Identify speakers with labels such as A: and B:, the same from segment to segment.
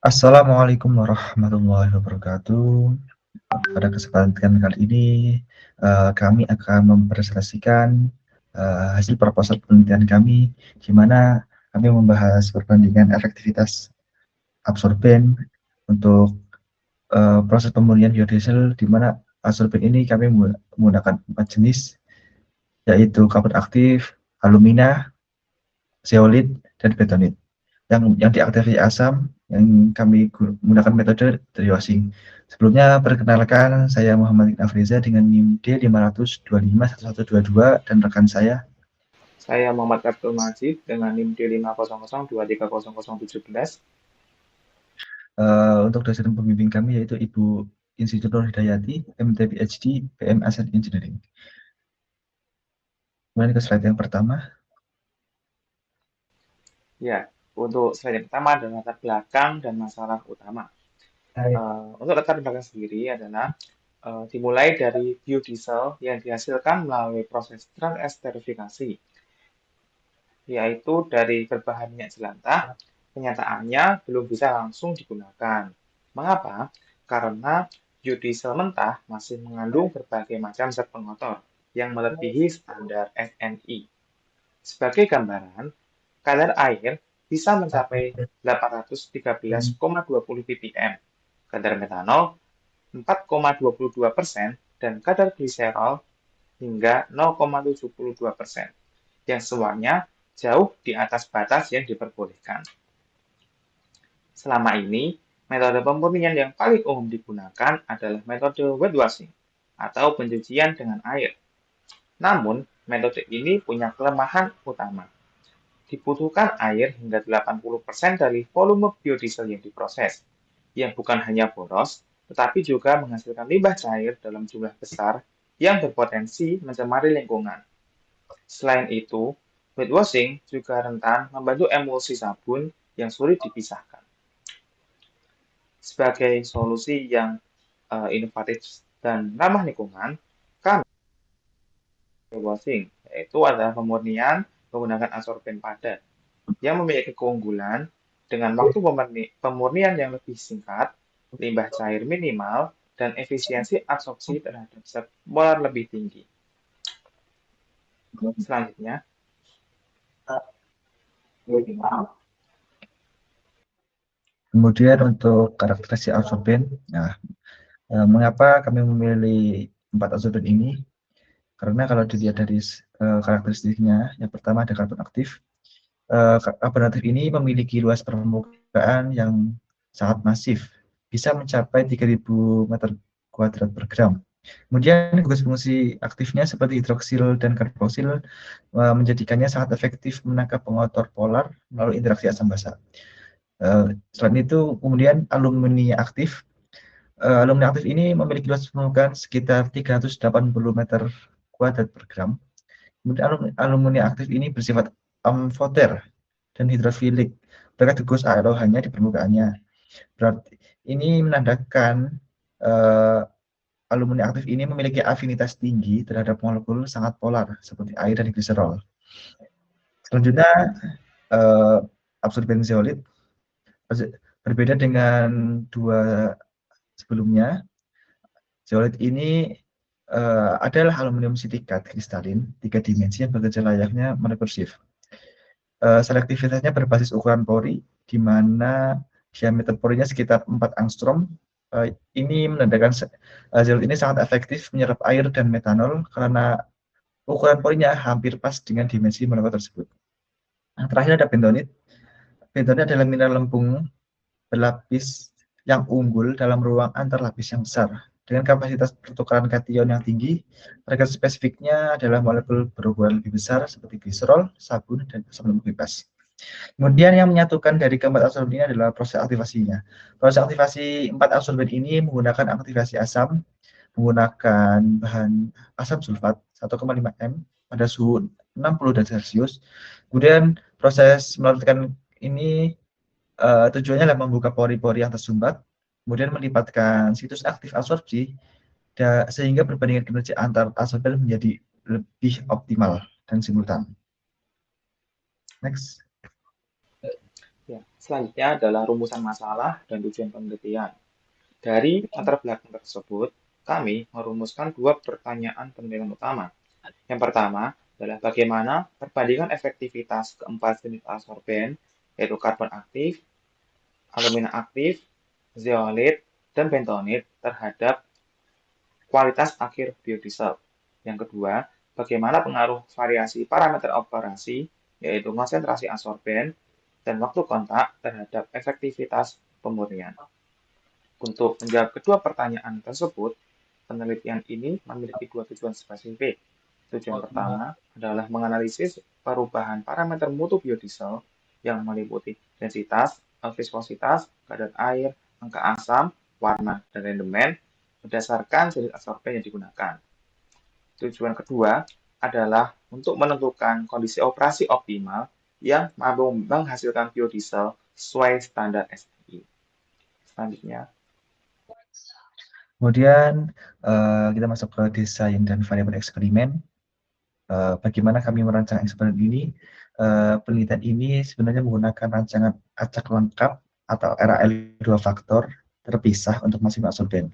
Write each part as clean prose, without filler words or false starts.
A: Assalamualaikum warahmatullahi wabarakatuh. Pada kesempatan kali ini, kami akan mempresentasikan hasil proposal penelitian kami, di mana kami membahas perbandingan efektivitas absorben untuk proses pemurnian biodiesel, di mana absorben ini kami menggunakan 4 jenis, yaitu karbon aktif, alumina, zeolit, dan betonit. Yang diaktifkan asam, yang kami menggunakan metode triosing. Sebelumnya perkenalkan, saya Muhammad Afriza dengan NIM D5251122 dan rekan saya.
B: Saya Muhammad Abdul Majid dengan NIM D500230017.
A: Untuk dosen pembimbing kami yaitu Ibu Insinyur Nur Hidayati, MT PhD, PM Asset Engineering. Kemudian ke slide yang pertama.
B: Ya, untuk slide yang pertama adalah latar belakang dan masalah utama. Untuk latar belakang sendiri adalah dimulai dari biodiesel yang dihasilkan melalui proses transesterifikasi, yaitu dari berbahan minyak jelantah, kenyataannya belum bisa langsung digunakan. Mengapa? Karena biodiesel mentah masih mengandung berbagai macam zat pengotor yang melebihi standar SNI. Sebagai gambaran, kadar air bisa mencapai 813,20 ppm, kadar metanol 4,22% dan kadar gliserol hingga 0,72%, yang semuanya jauh di atas batas yang diperbolehkan. Selama ini, metode pemurnian yang paling umum digunakan adalah metode wet washing atau pencucian dengan air. Namun, metode ini punya kelemahan utama. Dibutuhkan air hingga 80% dari volume biodiesel yang diproses, yang bukan hanya boros, tetapi juga menghasilkan limbah cair dalam jumlah besar yang berpotensi mencemari lingkungan. Selain itu, wet washing juga rentan membantu emulsi sabun yang sulit dipisahkan. Sebagai solusi yang inovatif dan ramah lingkungan, kami wet washing, yaitu adalah pemurnian menggunakan absorben padat yang memiliki keunggulan dengan waktu pemurnian yang lebih singkat, limbah cair minimal, dan efisiensi absorpsi terhadap zat molar lebih tinggi. Selanjutnya,
A: Kemudian untuk karakteristik absorben, nah, mengapa kami memilih 4 absorben ini? Karena kalau dilihat dari karakteristiknya, yang pertama ada karbon aktif. Karbon aktif ini memiliki luas permukaan yang sangat masif, bisa mencapai 3.000 meter kuadrat per gram. Kemudian tugas fungsi aktifnya seperti hidroksil dan karboksil menjadikannya sangat efektif menangkap pengotor polar melalui interaksi asam basa. Selain itu, kemudian alumni aktif. Alumni aktif ini memiliki luas permukaan sekitar 380 meter kuadrat per gram. Kemudian alumni aktif ini bersifat amfoter dan hidrofilik. Mereka gugus aero hanya di permukaannya. Berarti ini menandakan alumni aktif ini memiliki afinitas tinggi terhadap molekul sangat polar seperti air dan gliserol. Selanjutnya, absorben zeolit berbeda dengan dua sebelumnya. Zeolit ini adalah aluminium silikat kristalin 3 dimensi yang bekerja layaknya recursif. Selektivitasnya berbasis ukuran pori, di mana diameter porinya sekitar 4 angstrom. Ini menandakan zeolit ini sangat efektif menyerap air dan metanol karena ukuran porinya hampir pas dengan dimensi molekul tersebut. Yang terakhir ada bentonit. Bentonit adalah mineral lempung berlapis yang unggul dalam ruang antar lapis yang besar. Dengan kapasitas pertukaran kation yang tinggi, target spesifiknya adalah molekul berukuran lebih besar seperti gliserol, sabun, dan asam lambung bebas. Kemudian yang menyatukan dari keempat absorben ini adalah proses aktivasinya. Proses aktivasi 4 absorben ini menggunakan aktivasi asam, menggunakan bahan asam sulfat 1,5 M pada suhu 60 derajat Celcius. Kemudian proses melarutkan ini tujuannya adalah membuka pori-pori yang tersumbat, kemudian melipatkan situs aktif absorpsi, sehingga perbandingan kinerja antar absorben menjadi lebih optimal dan simultan. Next.
B: ya, Selanjutnya adalah rumusan masalah dan tujuan penelitian. Dari latar belakang tersebut, kami merumuskan dua pertanyaan penelitian utama. Yang pertama adalah bagaimana perbandingan efektivitas keempat jenis adsorben, yaitu karbon aktif, alumina aktif, zeolit, dan bentonit terhadap kualitas akhir biodiesel. Yang kedua, bagaimana pengaruh variasi parameter operasi, yaitu konsentrasi adsorben dan waktu kontak terhadap efektivitas pemurnian. Untuk menjawab kedua pertanyaan tersebut, penelitian ini memiliki dua tujuan spesifik. Tujuan pertama adalah menganalisis perubahan parameter mutu biodiesel yang meliputi densitas, viskositas, kadar air, angka asam, warna, dan rendemen berdasarkan jenis adsorben yang digunakan. Tujuan kedua adalah untuk menentukan kondisi operasi optimal yang mampu menghasilkan biodiesel sesuai standar SDI. Selanjutnya,
A: Kemudian kita masuk ke desain dan variabel eksperimen. Bagaimana kami merancang eksperimen ini? Penelitian ini sebenarnya menggunakan rancangan acak lengkap atau RAL 2 faktor terpisah untuk masing-masing adsorben.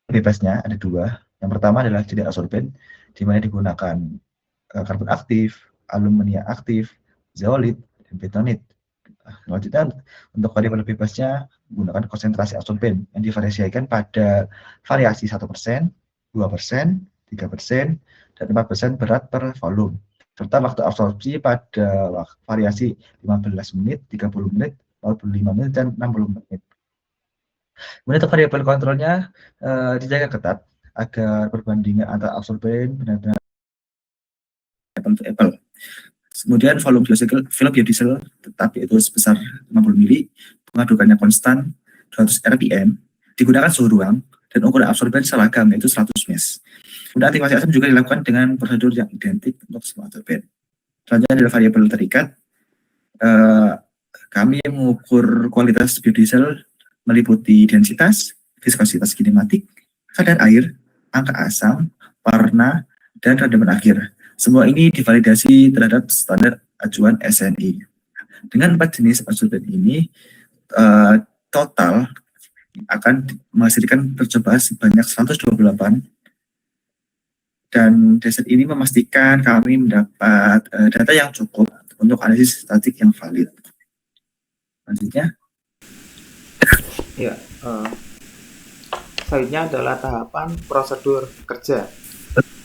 A: Bebasnya ada dua. Yang pertama adalah jenis adsorben, di mana digunakan karbon aktif, alumina aktif, zeolit, dan bentonit. Selanjutnya untuk variabel bebasnya menggunakan konsentrasi adsorben yang divariasikan pada variasi 1%, 2%, 3%, dan 4% berat per volume, serta waktu absorpsi pada variasi 15 menit, 30 menit, 45 menit, dan 60 menit. Kemudian untuk variabel kontrolnya dijaga ketat agar perbandingan antara absorben benar-benar apple to apple. Kemudian volume biodiesel tetap yaitu sebesar 50 mili, pengadukannya konstan 200 rpm, digunakan suhu ruang, dan ukuran absorben seragam yaitu 100 mesh. Kemudian aktivasi asam juga dilakukan dengan prosedur yang identik untuk semua absorben. Selanjutnya adalah variabel terikat. Kami mengukur kualitas biodiesel meliputi densitas, viskositas kinematik, kadar air, angka asam, warna, dan rendemen akhir. Semua ini divalidasi terhadap standar acuan SNI. Dengan 4 jenis adsorben ini, total akan menghasilkan percobaan sebanyak 128, dan data ini memastikan kami mendapat data yang cukup untuk analisis statistik yang valid. Selanjutnya,
B: ya, selanjutnya adalah tahapan prosedur kerja.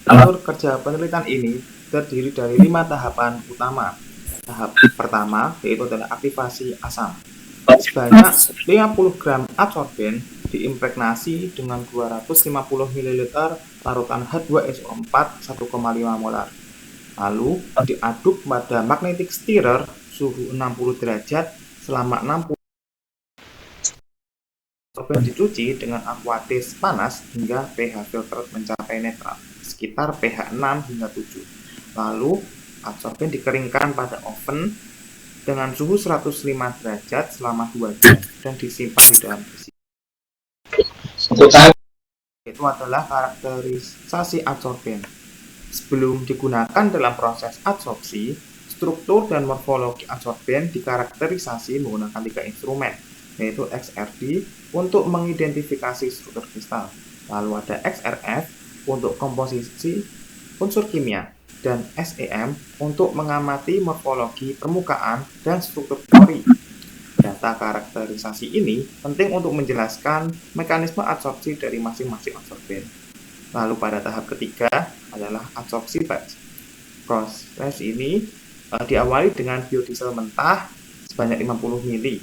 B: Prosedur kerja penelitian ini terdiri dari 5 tahapan utama. Tahap pertama yaitu adalah aktivasi asam. Sebanyak 50 gram adsorben diimpregnasi dengan 250 ml larutan H2SO4 1,5 molar. Lalu diaduk pada magnetic stirrer suhu 60 derajat selama 60 adsorben dicuci dengan aquatis panas hingga pH filter mencapai netral, sekitar pH 6 hingga 7. Lalu adsorben dikeringkan pada oven dengan suhu 105 derajat selama 2 jam dan disimpan di dalam besi. Itu adalah karakterisasi adsorben. Sebelum digunakan dalam proses adsorpsi, struktur dan morfologi adsorben dikarakterisasi menggunakan 3 instrumen, yaitu XRD untuk mengidentifikasi struktur kristal, lalu ada XRF untuk komposisi unsur kimia, dan SEM untuk mengamati morfologi permukaan dan struktur pori. Data karakterisasi ini penting untuk menjelaskan mekanisme adsorpsi dari masing-masing adsorben. Lalu pada tahap ketiga adalah adsorpsi batch. Proses ini diawali dengan biodiesel mentah sebanyak 50 mili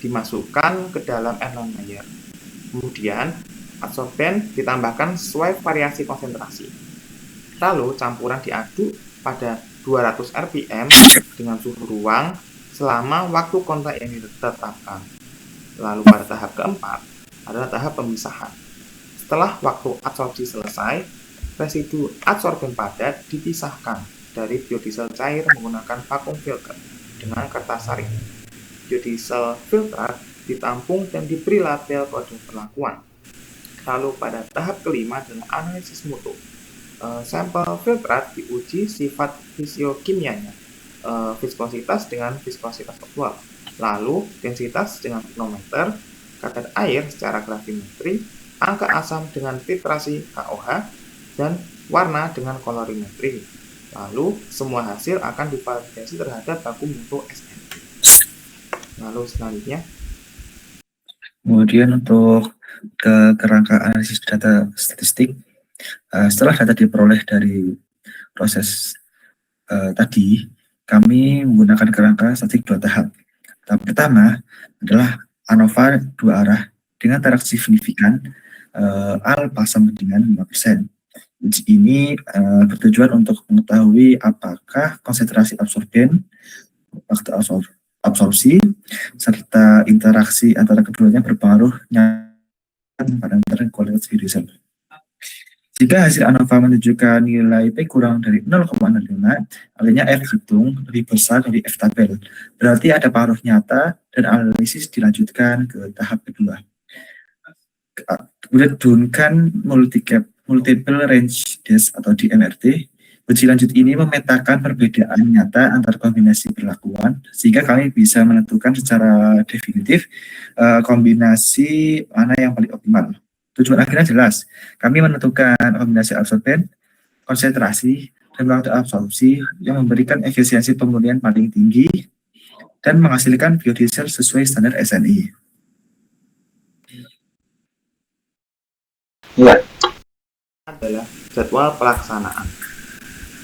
B: dimasukkan ke dalam Erlenmeyer. Kemudian adsorben ditambahkan sesuai variasi konsentrasi. Lalu campuran diaduk pada 200 rpm dengan suhu ruang selama waktu kontak yang ditetapkan. Lalu pada tahap keempat adalah tahap pemisahan. Setelah waktu adsorpsi selesai, residu adsorben padat dipisahkan dari biodiesel cair menggunakan vakum filter dengan kertas saring. Biodiesel filter ditampung dan diberi label kode perlakuan. Lalu pada tahap kelima adalah analisis mutu. Sampel filtrat diuji sifat fisiokimianya. viskositas dengan viskositas aktual. Lalu densitas dengan manometer, kadar air secara gravimetri, angka asam dengan titrasi KOH, dan warna dengan kolorimetri. Lalu semua hasil akan divalidasi terhadap baku mutu SNI. Lalu selanjutnya.
A: Kemudian untuk kerangka analisis data statistik, setelah data diperoleh dari proses tadi, kami menggunakan kerangka statistik 2 tahap. Tahap pertama adalah ANOVA 2 arah dengan jarak signifikan alfa sama dengan 5%. Uji ini bertujuan untuk mengetahui apakah konsentrasi absorben, waktu absorpsi, serta interaksi antara keduanya berpengaruh pada kualitas biodiesel. Jika hasil ANOVA menunjukkan nilai P kurang dari 0,05, artinya F hitung lebih besar dari F tabel. Berarti ada pengaruh nyata dan analisis dilanjutkan ke tahap kedua. Kemudian turunkan multiple range test atau DMRT. Uji lanjut ini memetakan perbedaan nyata antar kombinasi perlakuan, sehingga kami bisa menentukan secara definitif kombinasi mana yang paling optimal. Tujuan akhirnya jelas, kami menentukan kombinasi absorben, konsentrasi, dan waktu absorpsi yang memberikan efisiensi pemurnian paling tinggi dan menghasilkan biodiesel sesuai standar SNI.
B: Ya, adalah jadwal pelaksanaan.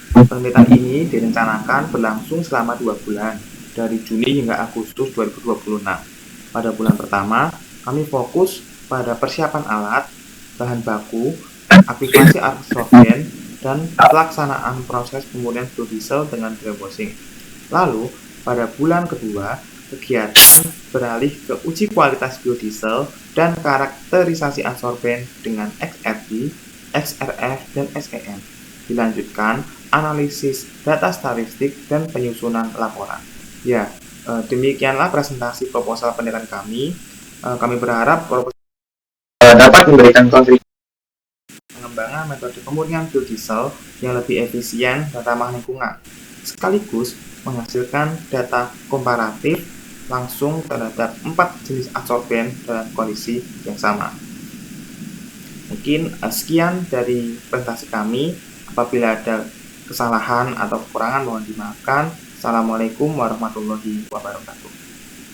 B: Penelitian ini direncanakan berlangsung selama 2 bulan, dari Juni hingga Agustus 2026. Pada bulan pertama, kami fokus pada persiapan alat, bahan baku, aplikasi absorben, dan pelaksanaan proses pemurnian biodiesel dengan dry washing. Lalu, pada bulan kedua, kegiatan beralih ke uji kualitas biodiesel dan karakterisasi absorben dengan XRD, XRF, dan SEM. Dilanjutkan analisis data statistik dan penyusunan laporan. Ya, demikianlah presentasi proposal penelitian kami. Kami berharap proposal dapat memberikan kontribusi pengembangan metode pemurnian biodiesel yang lebih efisien dan ramah lingkungan, sekaligus menghasilkan data komparatif langsung terhadap 4 jenis absorben dalam kondisi yang sama. Mungkin sekian dari presentasi kami. Apabila ada kesalahan atau kekurangan mohon dimaafkan. Assalamualaikum warahmatullahi wabarakatuh.